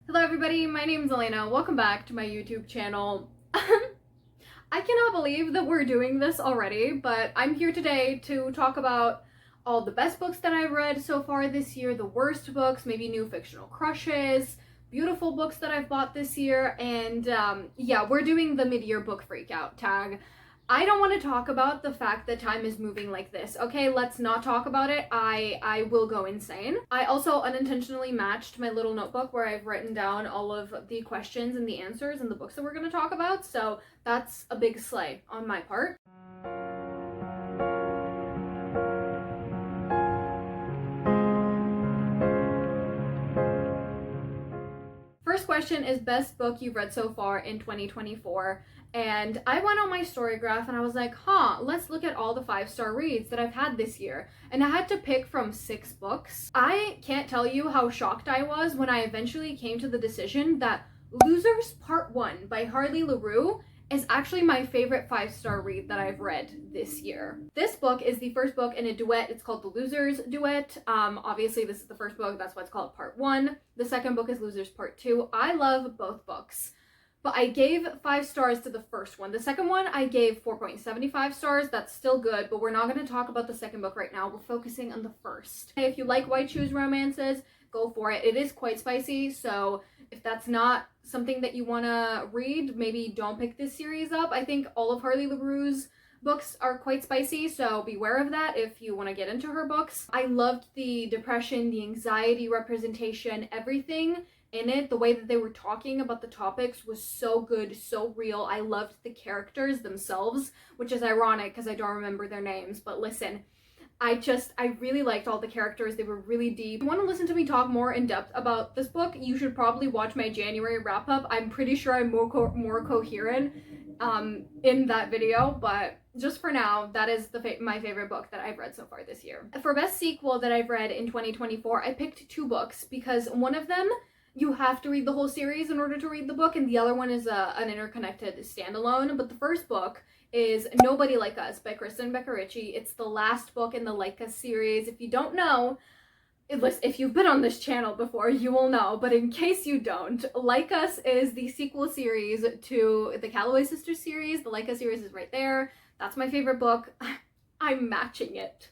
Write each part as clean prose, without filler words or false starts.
Hello everybody, my name is Elena. Welcome back to my YouTube channel. I cannot believe that we're doing this already, but I'm here today to talk about all the best books that I've read so far this year, the worst books, maybe new fictional crushes, beautiful books that I've bought this year, and yeah, we're doing the mid-year book freakout tag. I don't want to talk about the fact that time is moving like this. Okay, let's not talk about it. I will go insane. I also unintentionally matched my little notebook where I've written down all of the questions and the answers and the books that we're going to talk about. So that's a big slay on my part. First question is best book you've read so far in 2024. And I went on my story graph and I was like, let's look at all the 5-star reads that I've had this year. And I had to pick from 6 books. I can't tell you how shocked I was when I eventually came to the decision that Losers Part 1 by Harley LaRue is actually my favorite 5-star read that I've read this year. This book is the first book in a duet. It's called The Losers Duet. Obviously this is the first book, that's why it's called Part 1. The second book is Losers Part 2. I love both books, but I gave 5 stars to the first one. The second one I gave 4.75 stars. That's still good, but we're not going to talk about the second book right now. We're focusing on the first. If you like white shoes romances, go for it. It is quite spicy, so if that's not something that you want to read, maybe don't pick this series up. I think all of Harley LaRue's books are quite spicy, so beware of that if you want to get into her books. I loved the depression, the anxiety representation, everything in it. The way that they were talking about the topics was so good, so real. I loved the characters themselves, which is ironic because I don't remember their names, but listen, I really liked all the characters. They were really deep. If you want to listen to me talk more in depth about this book, you should probably watch my January wrap-up. I'm pretty sure I'm more coherent in that video, but just for now, that is my favorite book that I've read so far this year. For best sequel that I've read in 2024, I picked 2 books because one of them, you have to read the whole series in order to read the book, and the other one is an interconnected standalone. But the first book is Nobody Like Us by Kristen Becker-Ritchie. It's the last book in the Like Us series. If you don't know, if you've been on this channel before, you will know, but in case you don't, Like Us is the sequel series to the Calloway Sisters series. The Like Us series is right there. That's my favorite book. I'm matching it.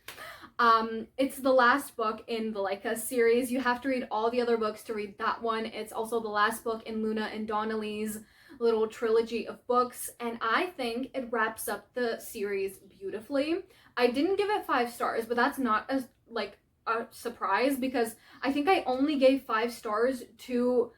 It's the last book in the Like Us series. You have to read all the other books to read that one. It's also the last book in Luna and Donnelly's little trilogy of books, and I think it wraps up the series beautifully. I didn't give it 5 stars, but that's not a surprise because I think I only gave 5 stars to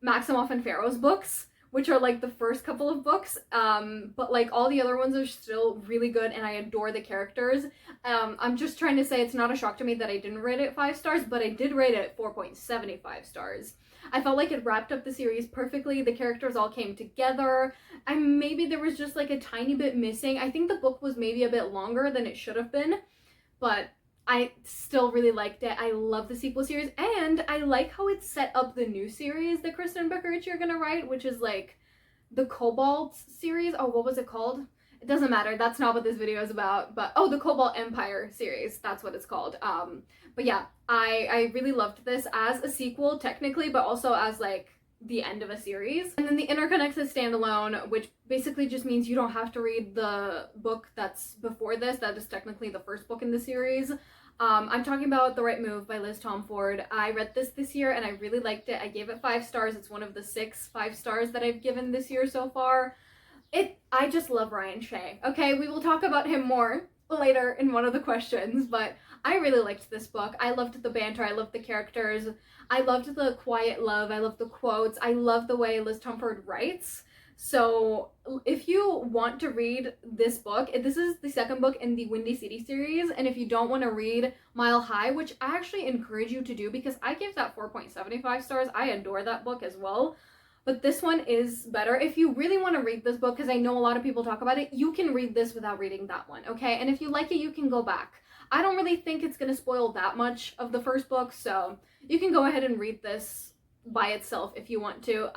Maximoff and Pharaoh's books, which are like the first couple of books, but like all the other ones are still really good and I adore the characters. I'm just trying to say it's not a shock to me that I didn't rate it 5 stars, but I did rate it 4.75 stars. I felt like it wrapped up the series perfectly. The characters all came together, and maybe there was just like a tiny bit missing. I think the book was maybe a bit longer than it should have been, but I still really liked it. I love the sequel series, and I like how it set up the new series that Kristen Becker-Ritchie are gonna write, which is like the Cobalt series. Oh, what was it called? It doesn't matter. That's not what this video is about, but the Cobalt Empire series. That's what it's called. But yeah, I really loved this as a sequel technically, but also as like the end of a series. And then the interconnected standalone, which basically just means you don't have to read the book that's before this. That is technically the first book in the series. I'm talking about The Right Move by Liz Tomford. I read this year and I really liked it. I gave it 5 stars. It's one of the 6 5-stars that I've given this year so far. I just love Ryan Shea. Okay, we will talk about him more later in one of the questions, but I really liked this book. I loved the banter. I loved the characters. I loved the quiet love. I loved the quotes. I love the way Liz Tomford writes. So if you want to read this book, this is the second book in the Windy City series, and if you don't want to read Mile High, which I actually encourage you to do because I gave that 4.75 stars. I adore that book as well. But this one is better. If you really want to read this book, because I know a lot of people talk about it, you can read this without reading that one, okay? And if you like it, you can go back. I don't really think it's going to spoil that much of the first book, so you can go ahead and read this by itself if you want to.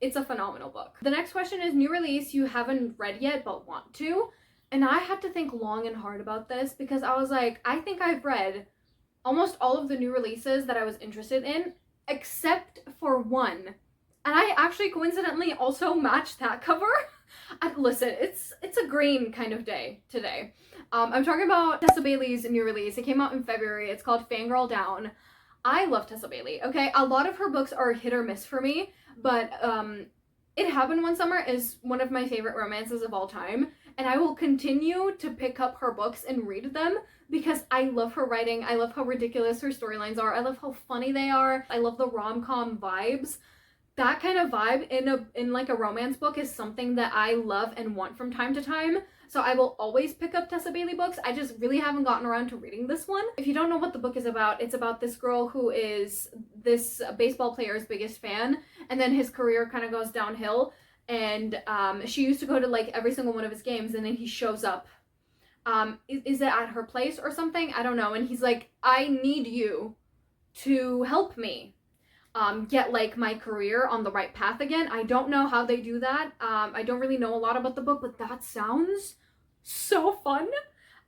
It's a phenomenal book. The next question is new release you haven't read yet but want to. And I had to think long and hard about this because I was like, I think I've read almost all of the new releases that I was interested in, except for one. And I actually coincidentally also matched that cover. Listen, it's a green kind of day today. I'm talking about Tessa Bailey's new release. It came out in February. It's called Fangirl Down. I love Tessa Bailey, okay? A lot of her books are hit or miss for me, but It Happened One Summer is one of my favorite romances of all time, and I will continue to pick up her books and read them because I love her writing. I love how ridiculous her storylines are. I love how funny they are. I love the rom-com vibes. That kind of vibe in like a romance book is something that I love and want from time to time. So I will always pick up Tessa Bailey books. I just really haven't gotten around to reading this one. If you don't know what the book is about, it's about this girl who is this baseball player's biggest fan, and then his career kind of goes downhill. And she used to go to like every single one of his games, and then he shows up. Is it at her place or something? I don't know. And he's like, I need you to help me get like my career on the right path again. I don't know how they do that. I don't really know a lot about the book, but that sounds so fun.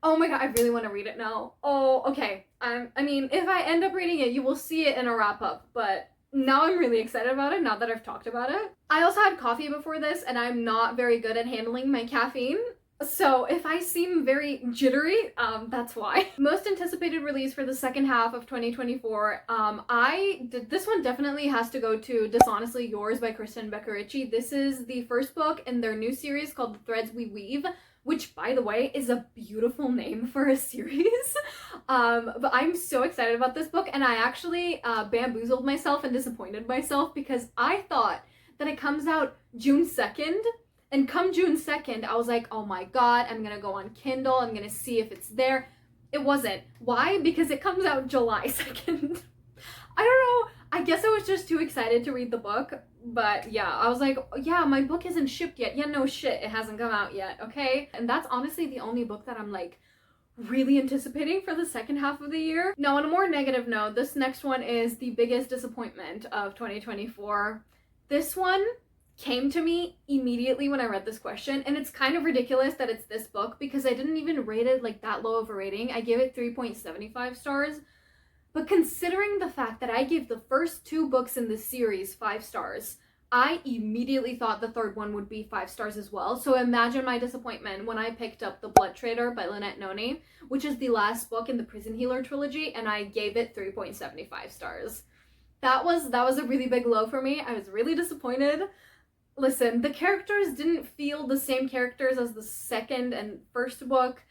Oh my god, I really want to read it now. Oh, okay. I mean, if I end up reading it, you will see it in a wrap up, but now I'm really excited about it now that I've talked about it. I also had coffee before this, and I'm not very good at handling my caffeine. So if I seem very jittery, that's why. Most anticipated release for the second half of 2024. This one definitely has to go to Dishonestly Yours by Kristen Becker-Ritchie. This is the first book in their new series called The Threads We Weave, which, by the way, is a beautiful name for a series. But I'm so excited about this book, and I actually bamboozled myself and disappointed myself because I thought that it comes out June 2nd. And come June 2nd, I was like, oh my god, I'm gonna go on Kindle, I'm gonna see if it's there. It wasn't. Why? Because it comes out July 2nd. I don't know, I guess I was just too excited to read the book, but yeah, I was like, yeah, my book isn't shipped yet. Yeah, no shit, it hasn't come out yet, okay? And that's honestly the only book that I'm like really anticipating for the second half of the year. Now, on a more negative note, this next one is the biggest disappointment of 2024. This one came to me immediately when I read this question, and it's kind of ridiculous that it's this book because I didn't even rate it like that low of a rating. I gave it 3.75 stars, but considering the fact that I gave the first two books in this series 5 stars, I immediately thought the third one would be 5 stars as well. So imagine my disappointment when I picked up The Blood Trader by Lynette Noni, which is the last book in the Prison Healer trilogy, and I gave it 3.75 stars. That was a really big low for me. I was really disappointed. Listen, the characters didn't feel the same characters as the second and first book.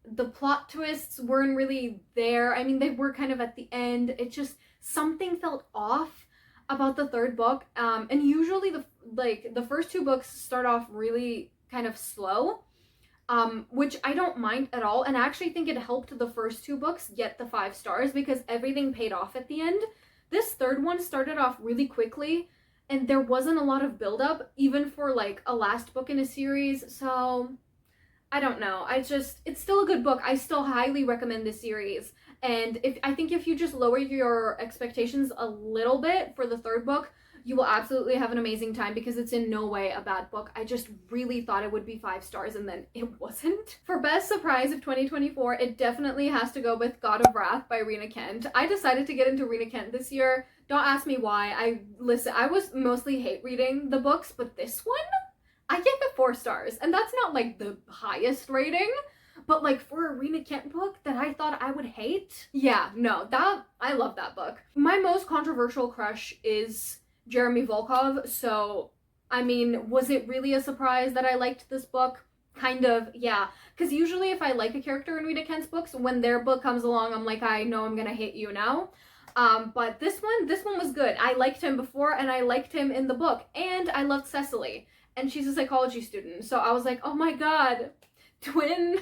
The plot twists weren't really there. I mean, they were kind of at the end. It just, something felt off about the third book. And usually the first two books start off really kind of slow, which I don't mind at all. And I actually think it helped the first two books get the 5 stars because everything paid off at the end. This third one started off really quickly, and there wasn't a lot of build-up, even for like a last book in a series, so I don't know. It's still a good book. I still highly recommend this series. And I think if you just lower your expectations a little bit for the third book, you will absolutely have an amazing time because it's in no way a bad book. I just really thought it would be 5 stars and then it wasn't. For best surprise of 2024, it definitely has to go with God of Wrath by Rena Kent. I decided to get into Rena Kent this year. Don't ask me why. I was mostly hate reading the books, but this one, I gave it 4 stars. And that's not like the highest rating, but like for a Rena Kent book that I thought I would hate, yeah, no, I love that book. My most controversial crush is Jeremy Volkov, so I mean, was it really a surprise that I liked this book? Kind of, yeah, because usually if I like a character in Rena Kent's books, when their book comes along, I'm like, I know I'm gonna hate you now. But this one was good. I liked him before, and I liked him in the book, and I loved Cecily, and she's a psychology student, so I was like, oh my god, twin,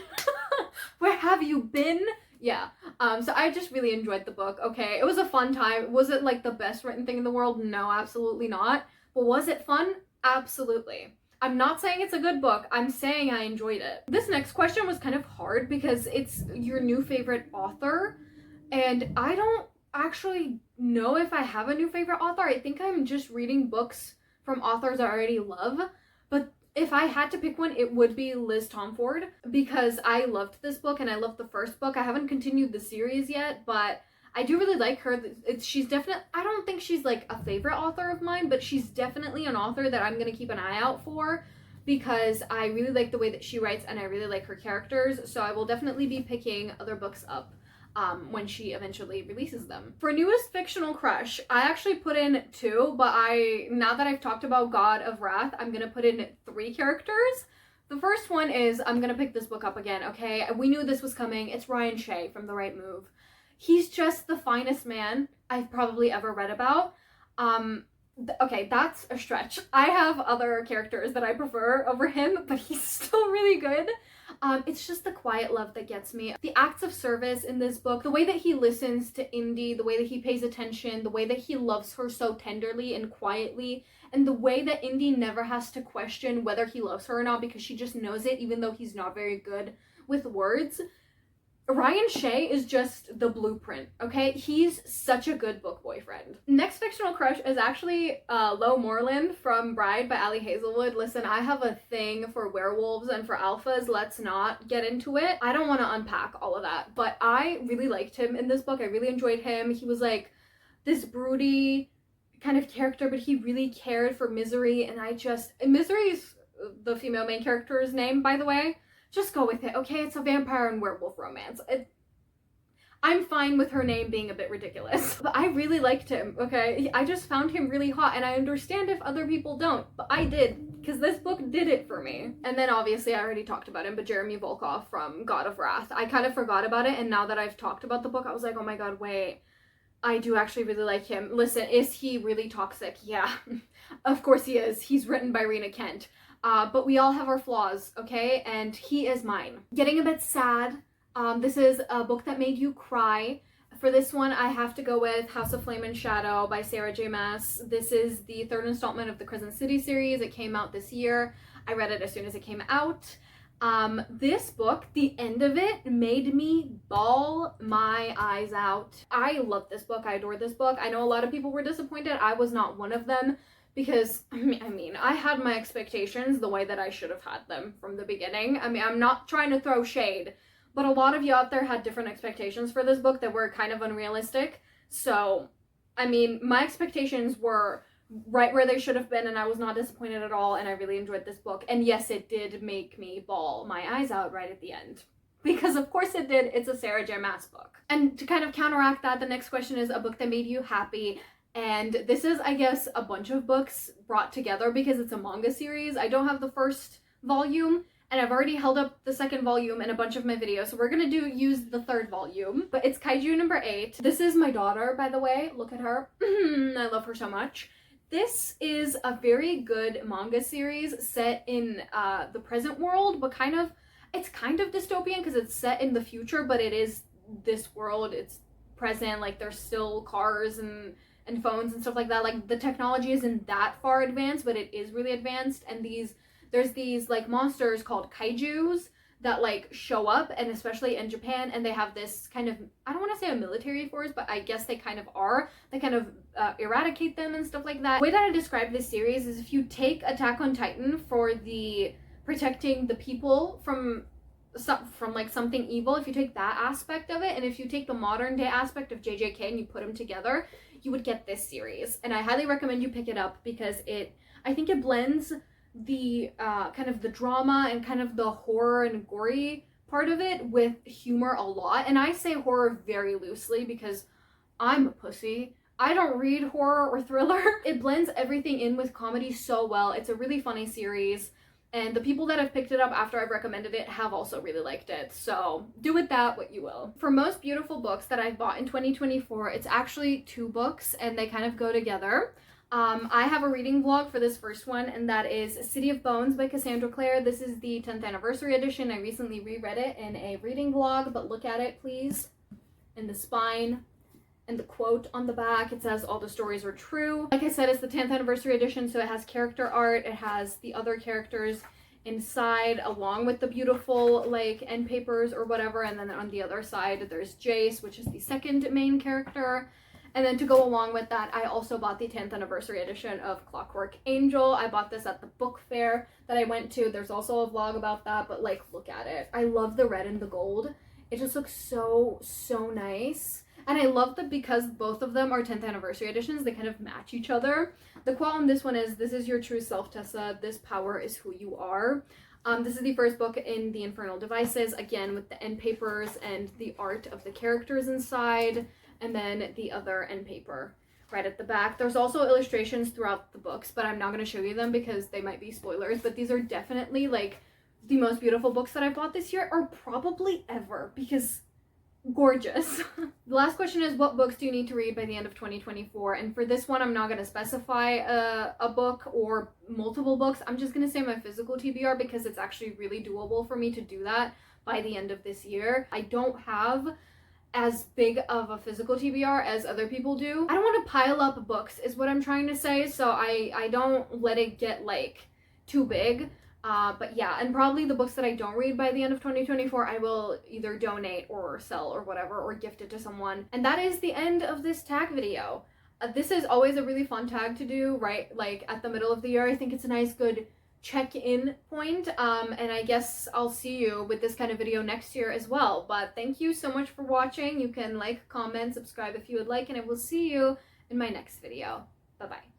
where have you been? Yeah, so I just really enjoyed the book, okay? It was a fun time. Was it like the best written thing in the world? No, absolutely not. But was it fun? Absolutely. I'm not saying it's a good book. I'm saying I enjoyed it. This next question was kind of hard because it's your new favorite author, and I don't actually know if I have a new favorite author. I think I'm just reading books from authors I already love, but if I had to pick one, it would be Liz Tomford because I loved this book and I loved the first book. I haven't continued the series yet, but I do really like her. She's definitely, I don't think she's like a favorite author of mine, but she's definitely an author that I'm going to keep an eye out for because I really like the way that she writes and I really like her characters. So I will definitely be picking other books up when she eventually releases them. For newest fictional crush, I actually put in 2, but now that I've talked about God of Wrath, I'm going to put in 3 characters. The first one is, I'm going to pick this book up again, okay? We knew this was coming. It's Ryan Shea from The Right Move. He's just the finest man I've probably ever read about. Okay, that's a stretch. I have other characters that I prefer over him, but he's still really good. It's just the quiet love that gets me. The acts of service in this book, the way that he listens to Indy, the way that he pays attention, the way that he loves her so tenderly and quietly, and the way that Indy never has to question whether he loves her or not because she just knows it even though he's not very good with words. Ryan Shea is just the blueprint, okay? He's such a good book boyfriend. Next fictional crush is actually Lo Moreland from Bride by Ali Hazelwood. Listen, I have a thing for werewolves and for alphas. Let's not get into it. I don't want to unpack all of that, but I really liked him in this book. I really enjoyed him. He was like this broody kind of character, but he really cared for Misery, and Misery's the female main character's name, by the way. Just go with it, okay? It's a vampire and werewolf romance. I'm fine with her name being a bit ridiculous. But I really liked him, okay? I just found him really hot, and I understand if other people don't, but I did, because this book did it for me. And then obviously I already talked about him, but Jeremy Volkov from God of Wrath. I kind of forgot about it, and now that I've talked about the book, I was like, oh my god, wait. I do actually really like him. Listen, is he really toxic? Yeah, of course he is. He's written by Rena Kent. But we all have our flaws, okay? And he is mine. Getting a bit sad. This is a book that made you cry. For this one, I have to go with House of Flame and Shadow by Sarah J. Maas. This is the 3rd installment of the Crescent City series. It came out this year. I read it as soon as it came out. This book, the end of it made me bawl my eyes out. I love this book. I adore this book. I know a lot of people were disappointed. I was not one of them. Because, I mean, I had my expectations the way that I should have had them from the beginning. I mean, I'm not trying to throw shade, but a lot of you out there had different expectations for this book that were kind of unrealistic. So, I mean, my expectations were right where they should have been, and I was not disappointed at all, and I really enjoyed this book. And yes, it did make me bawl my eyes out right at the end. Because of course it did. It's a Sarah J. Maas book. And to kind of counteract that, the next question is a book that made you happy. And this is, I guess, a bunch of books brought together because it's a manga series. I don't have the first volume, and I've already held up the second volume in a bunch of my videos, so we're gonna use the 3rd volume. But it's Kaiju number 8. This is my daughter, by the way. Look at her. I love her so much. This is a very good manga series set in the present world, but it's kind of dystopian because it's set in the future, but it is this world. It's present, like there's still cars and phones and stuff like that. Like the technology isn't that far advanced, but it is really advanced. And there's these like monsters called kaijus that like show up, and especially in Japan, and they have this kind of, I don't want to say a military force, but I guess they kind of are. They kind of eradicate them and stuff like that. The way that I describe this series is if you take Attack on Titan for the protecting the people from like something evil, if you take that aspect of it, and if you take the modern day aspect of JJK and you put them together, you would get this series. And I highly recommend you pick it up because I think it blends the kind of the drama and kind of the horror and gory part of it with humor a lot. And I say horror very loosely because I'm a pussy. I don't read horror or thriller. It blends everything in with comedy so well. It's a really funny series. And the people that have picked it up after I've recommended it have also really liked it. So do with that what you will. For most beautiful books that I've bought in 2024, it's actually 2 books and they kind of go together. I have a reading vlog for this first one, and that is City of Bones by Cassandra Clare. This is the 10th anniversary edition. I recently reread it in a reading vlog, but look at it please. In the spine and the quote on the back, it says all the stories are true. Like I said, it's the 10th anniversary edition, so it has character art, it has the other characters inside along with the beautiful like end papers or whatever, and then on the other side there's Jace, which is the second main character. And then to go along with that, I also bought the 10th anniversary edition of Clockwork Angel. I bought this at the book fair that I went to. There's also a vlog about that, but like look at it. I love the red and the gold. It just looks so nice. And I love that because both of them are 10th anniversary editions, they kind of match each other. The quote on this one is, "This is your true self, Tessa. This power is who you are." This is the first book in the Infernal Devices, again with the end papers and the art of the characters inside, and then the other end paper right at the back. There's also illustrations throughout the books, but I'm not going to show you them because they might be spoilers, but these are definitely like the most beautiful books that I bought this year, or probably ever, because gorgeous. The last question is, what books do you need to read by the end of 2024? And for this one, I'm not going to specify a book or multiple books. I'm just going to say my physical TBR because it's actually really doable for me to do that by the end of this year. I don't have as big of a physical TBR as other people do. I don't want to pile up books is what I'm trying to say, so I don't let it get like too big. But yeah, and probably the books that I don't read by the end of 2024, I will either donate or sell or whatever, or gift it to someone. And that is the end of this tag video. This is always a really fun tag to do, right? Like at the middle of the year. I think it's a nice, good check-in point. And I guess I'll see you with this kind of video next year as well. But thank you so much for watching. You can like, comment, subscribe if you would like, and I will see you in my next video. Bye-bye.